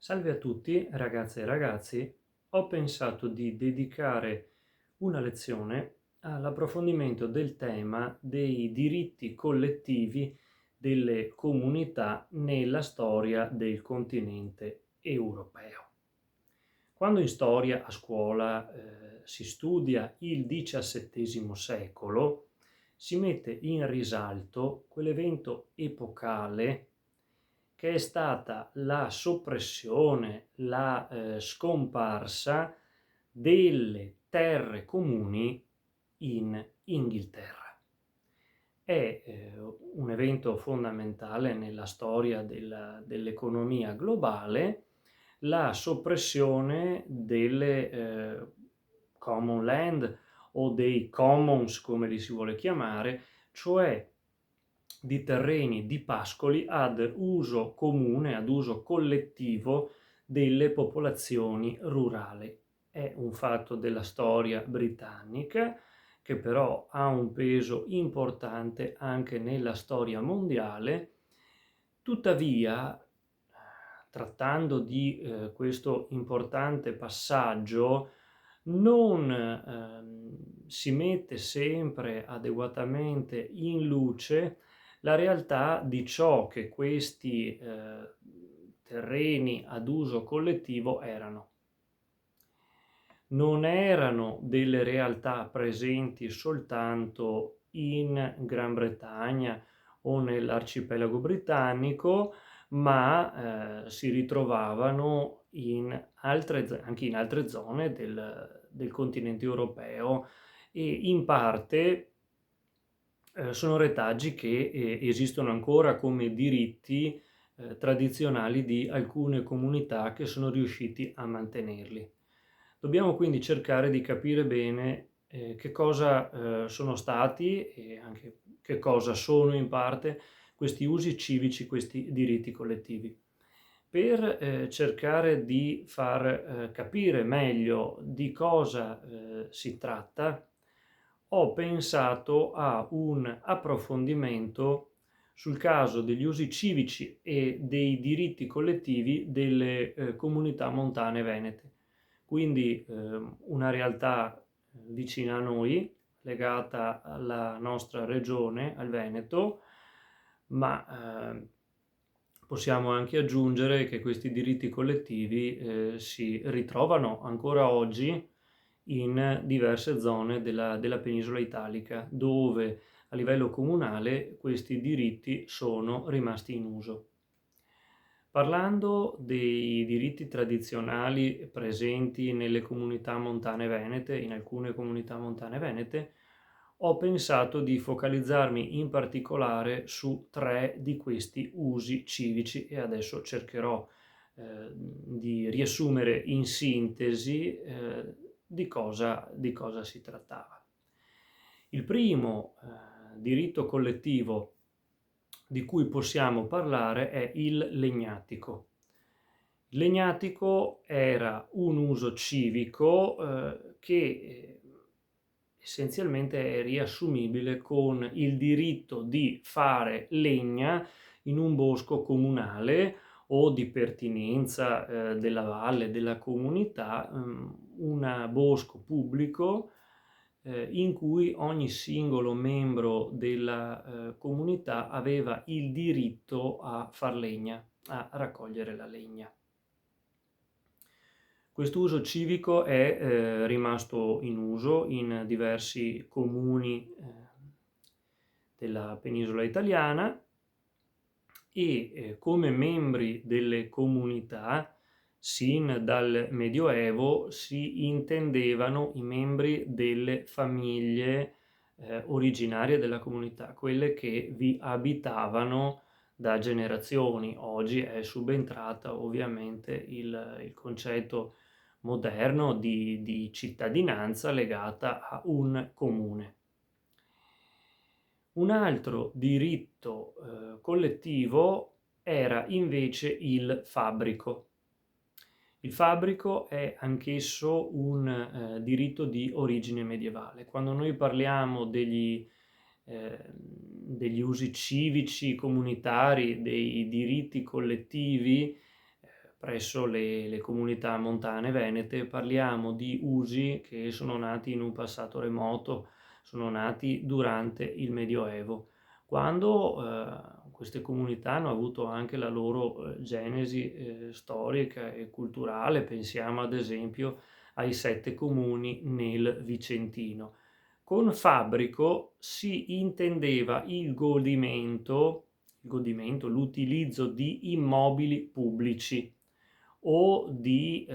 Salve a tutti, ragazze e ragazzi. Ho pensato di dedicare una lezione all'approfondimento del tema dei diritti collettivi delle comunità nella storia del continente europeo. Quando in storia a scuola si studia il XVII secolo, si mette in risalto quell'evento epocale che è stata la soppressione, la scomparsa delle terre comuni in Inghilterra. È un evento fondamentale nella storia dell'economia globale, la soppressione delle common land o dei commons, come li si vuole chiamare, cioè di terreni, di pascoli ad uso comune, ad uso collettivo delle popolazioni rurali. È un fatto della storia britannica che però ha un peso importante anche nella storia mondiale. Tuttavia, trattando di questo importante passaggio, non si mette sempre adeguatamente in luce la realtà di ciò che questi terreni ad uso collettivo erano. Non erano delle realtà presenti soltanto in Gran Bretagna o nell'arcipelago britannico, ma si ritrovavano anche in altre zone del continente europeo, e in parte sono retaggi che esistono ancora come diritti tradizionali di alcune comunità che sono riusciti a mantenerli. Dobbiamo quindi cercare di capire bene che cosa sono stati e anche che cosa sono in parte questi usi civici, questi diritti collettivi. Per cercare di far capire meglio di cosa si tratta, ho pensato a un approfondimento sul caso degli usi civici e dei diritti collettivi delle comunità montane venete. Quindi una realtà vicina a noi, legata alla nostra regione, al Veneto, ma possiamo anche aggiungere che questi diritti collettivi si ritrovano ancora oggi in diverse zone della penisola italica, dove a livello comunale questi diritti sono rimasti in uso. Parlando dei diritti tradizionali presenti nelle comunità montane venete, in alcune comunità montane venete, ho pensato di focalizzarmi in particolare su 3 di questi usi civici e adesso cercherò di riassumere in sintesi di cosa si trattava. Il primo diritto collettivo di cui possiamo parlare è il legnatico. Il legnatico era un uso civico che essenzialmente è riassumibile con il diritto di fare legna in un bosco comunale o di pertinenza della valle, della comunità, un bosco pubblico in cui ogni singolo membro della comunità aveva il diritto a far legna, a raccogliere la legna. Questo uso civico è rimasto in uso in diversi comuni della penisola italiana e come membri delle comunità sin dal Medioevo si intendevano i membri delle famiglie originarie della comunità, quelle che vi abitavano da generazioni. Oggi è subentrata ovviamente il concetto moderno di cittadinanza legata a un comune. Un altro diritto collettivo era invece il fabbrico. Il fabbrico è anch'esso un diritto di origine medievale. Quando noi parliamo degli usi civici comunitari, dei diritti collettivi presso le comunità montane venete, parliamo di usi che sono nati in un passato remoto, sono nati durante il Medioevo, quando queste comunità hanno avuto anche la loro genesi storica e culturale. Pensiamo ad esempio ai 7 comuni nel Vicentino. Con fabbrico si intendeva l'utilizzo di immobili pubblici o di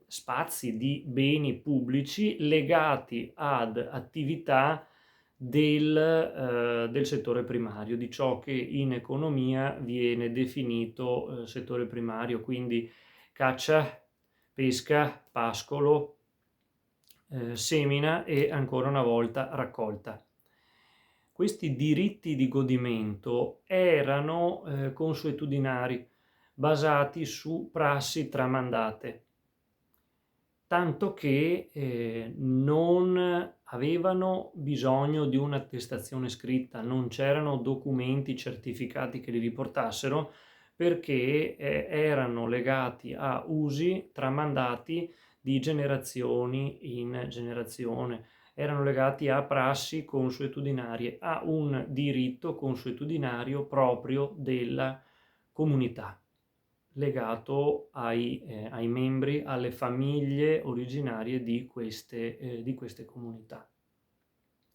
spazi di beni pubblici legati ad attività del settore primario, di ciò che in economia viene definito settore primario, quindi caccia, pesca, pascolo, semina e ancora una volta raccolta. Questi diritti di godimento erano consuetudinari, basati su prassi tramandate, tanto che non avevano bisogno di un'attestazione scritta, non c'erano documenti certificati che li riportassero, perché erano legati a usi tramandati di generazioni in generazione, erano legati a prassi consuetudinarie, a un diritto consuetudinario proprio della comunità, legato ai membri, alle famiglie originarie di queste comunità,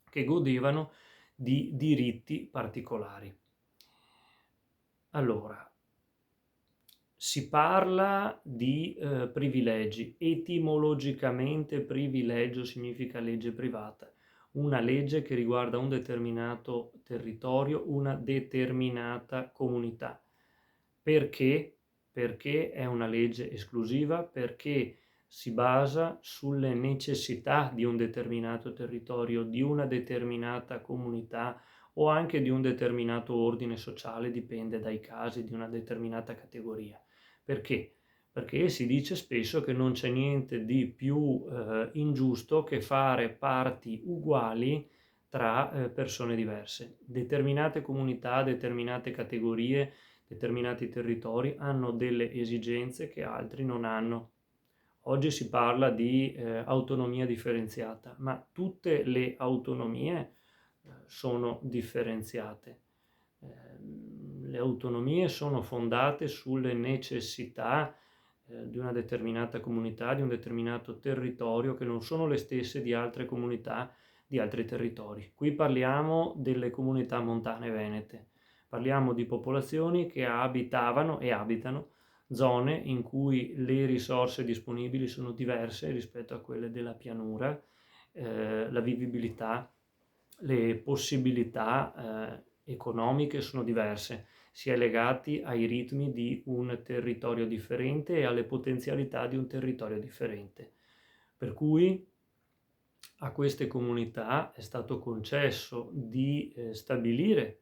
che godevano di diritti particolari. Allora, si parla di privilegi. Etimologicamente privilegio significa legge privata, una legge che riguarda un determinato territorio, una determinata comunità. Perché? Perché è una legge esclusiva, perché si basa sulle necessità di un determinato territorio, di una determinata comunità o anche di un determinato ordine sociale, dipende dai casi, di una determinata categoria. Perché? Perché si dice spesso che non c'è niente di più ingiusto che fare parti uguali tra persone diverse. Determinate comunità, determinate categorie, determinati territori hanno delle esigenze che altri non hanno. Oggi si parla di autonomia differenziata, ma tutte le autonomie sono differenziate. Le autonomie sono fondate sulle necessità di una determinata comunità, di un determinato territorio, che non sono le stesse di altre comunità, di altri territori. Qui parliamo delle comunità montane venete, parliamo di popolazioni che abitavano e abitano zone in cui le risorse disponibili sono diverse rispetto a quelle della pianura, la vivibilità, le possibilità economiche sono diverse, si è legati ai ritmi di un territorio differente e alle potenzialità di un territorio differente. Per cui a queste comunità è stato concesso di stabilire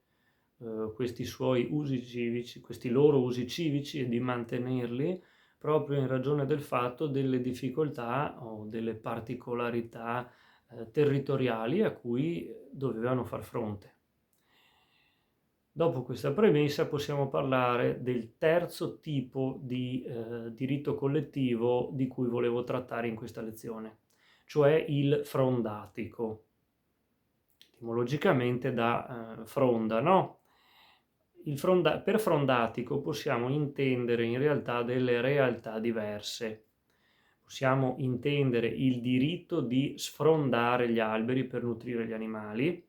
questi suoi usi civici, questi loro usi civici, e di mantenerli proprio in ragione del fatto delle difficoltà o delle particolarità territoriali a cui dovevano far fronte. Dopo questa premessa possiamo parlare del terzo tipo di diritto collettivo di cui volevo trattare in questa lezione, cioè il frondatico, etimologicamente da fronda, no? Per frondatico possiamo intendere in realtà delle realtà diverse. Possiamo intendere il diritto di sfrondare gli alberi per nutrire gli animali,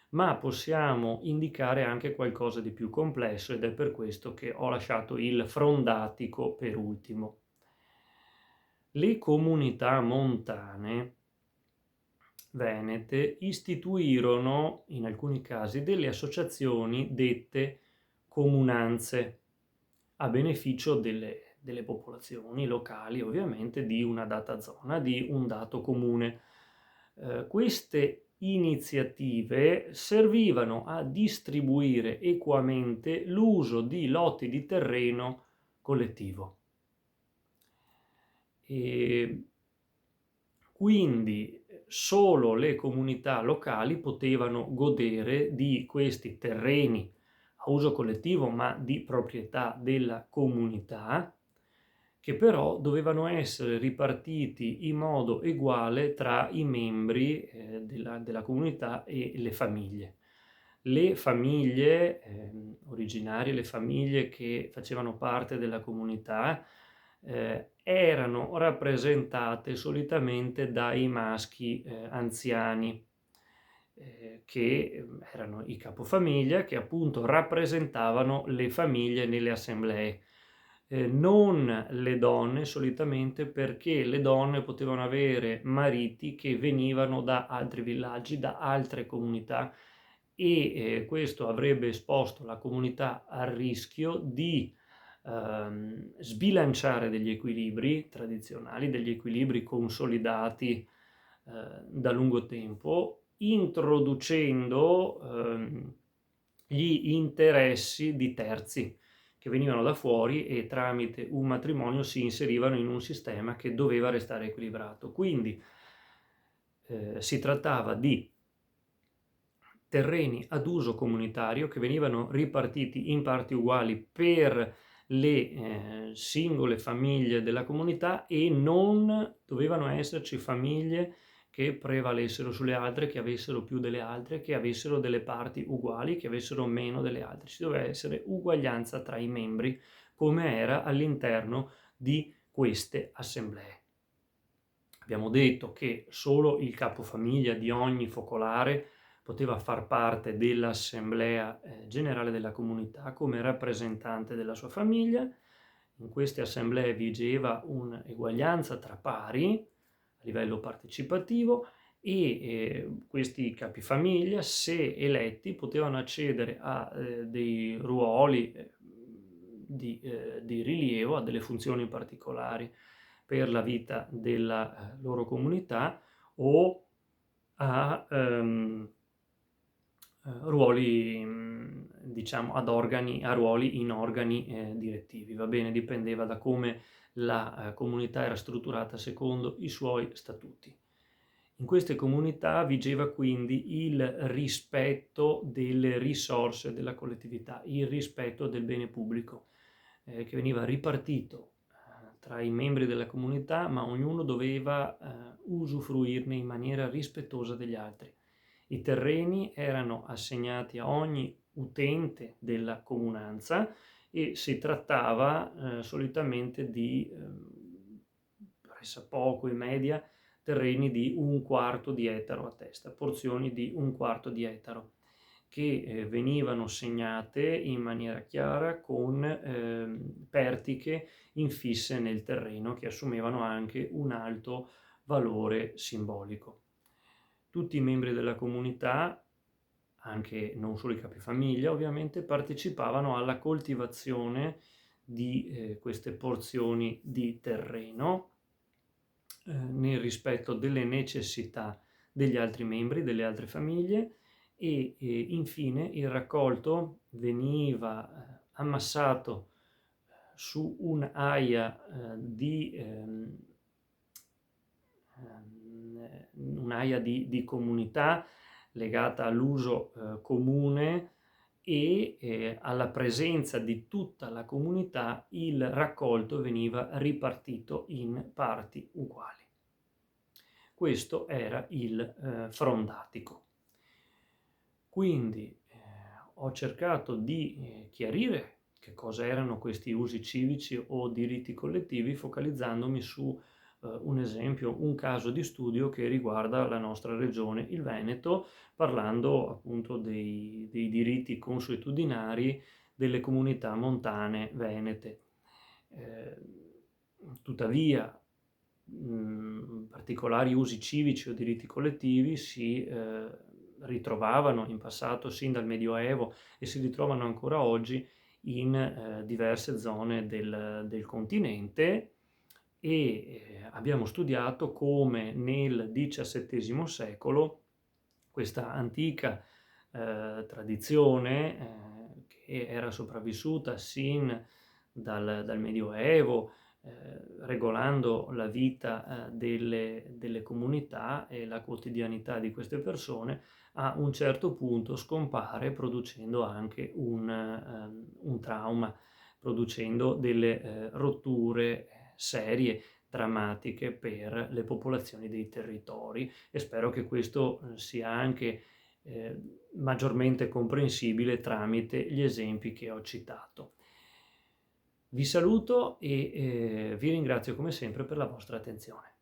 ma possiamo indicare anche qualcosa di più complesso, ed è per questo che ho lasciato il frondatico per ultimo. Le comunità montane venete istituirono in alcuni casi delle associazioni dette comunanze a beneficio delle popolazioni locali, ovviamente di una data zona, di un dato comune. Queste iniziative servivano a distribuire equamente l'uso di lotti di terreno collettivo. E quindi solo le comunità locali potevano godere di questi terreni a uso collettivo, ma di proprietà della comunità, che però dovevano essere ripartiti in modo eguale tra i membri della comunità e le famiglie. Le famiglie originarie, le famiglie che facevano parte della comunità, erano rappresentate solitamente dai maschi anziani, che erano i capofamiglia, che appunto rappresentavano le famiglie nelle assemblee. Non le donne solitamente, perché le donne potevano avere mariti che venivano da altri villaggi, da altre comunità, e questo avrebbe esposto la comunità al rischio di sbilanciare degli equilibri tradizionali, degli equilibri consolidati da lungo tempo, introducendo gli interessi di terzi che venivano da fuori e tramite un matrimonio si inserivano in un sistema che doveva restare equilibrato. Quindi si trattava di terreni ad uso comunitario che venivano ripartiti in parti uguali per le singole famiglie della comunità, e non dovevano esserci famiglie che prevalessero sulle altre, che avessero più delle altre, che avessero delle parti uguali, che avessero meno delle altre. Ci doveva essere uguaglianza tra i membri, come era all'interno di queste assemblee. Abbiamo detto che solo il capofamiglia di ogni focolare poteva far parte dell'assemblea generale della comunità come rappresentante della sua famiglia. In queste assemblee vigeva un'eguaglianza tra pari a livello partecipativo, e questi capifamiglia, se eletti, potevano accedere a dei ruoli di rilievo, a delle funzioni particolari per la vita della loro comunità, o a ruoli, diciamo, a ruoli in organi direttivi. Va bene, dipendeva da come la comunità era strutturata secondo i suoi statuti. In queste comunità vigeva quindi il rispetto delle risorse della collettività, il rispetto del bene pubblico, che veniva ripartito tra i membri della comunità, ma ognuno doveva usufruirne in maniera rispettosa degli altri. I terreni erano assegnati a ogni utente della comunanza, e si trattava solitamente di pressappoco in media terreni di 1/4 di ettaro a testa, porzioni di 1/4 di ettaro, che venivano segnate in maniera chiara con pertiche infisse nel terreno, che assumevano anche un alto valore simbolico. Tutti i membri della comunità, anche non solo i capifamiglia ovviamente, partecipavano alla coltivazione di queste porzioni di terreno nel rispetto delle necessità degli altri membri, delle altre famiglie, e infine il raccolto veniva ammassato su un'aia di comunità legata all'uso comune, e alla presenza di tutta la comunità il raccolto veniva ripartito in parti uguali. Questo era il frondatico. Quindi ho cercato di chiarire che cosa erano questi usi civici o diritti collettivi, focalizzandomi su un esempio, un caso di studio che riguarda la nostra regione, il Veneto, parlando appunto dei diritti consuetudinari delle comunità montane venete. Tuttavia, particolari usi civici o diritti collettivi si ritrovavano in passato, sin dal Medioevo, e si ritrovano ancora oggi in diverse zone del continente, e abbiamo studiato come nel XVII secolo questa antica tradizione che era sopravvissuta sin dal Medioevo, regolando la vita delle comunità e la quotidianità di queste persone, a un certo punto scompare, producendo anche un trauma, producendo delle rotture serie, drammatiche per le popolazioni dei territori, e spero che questo sia anche maggiormente comprensibile tramite gli esempi che ho citato. Vi saluto e vi ringrazio come sempre per la vostra attenzione.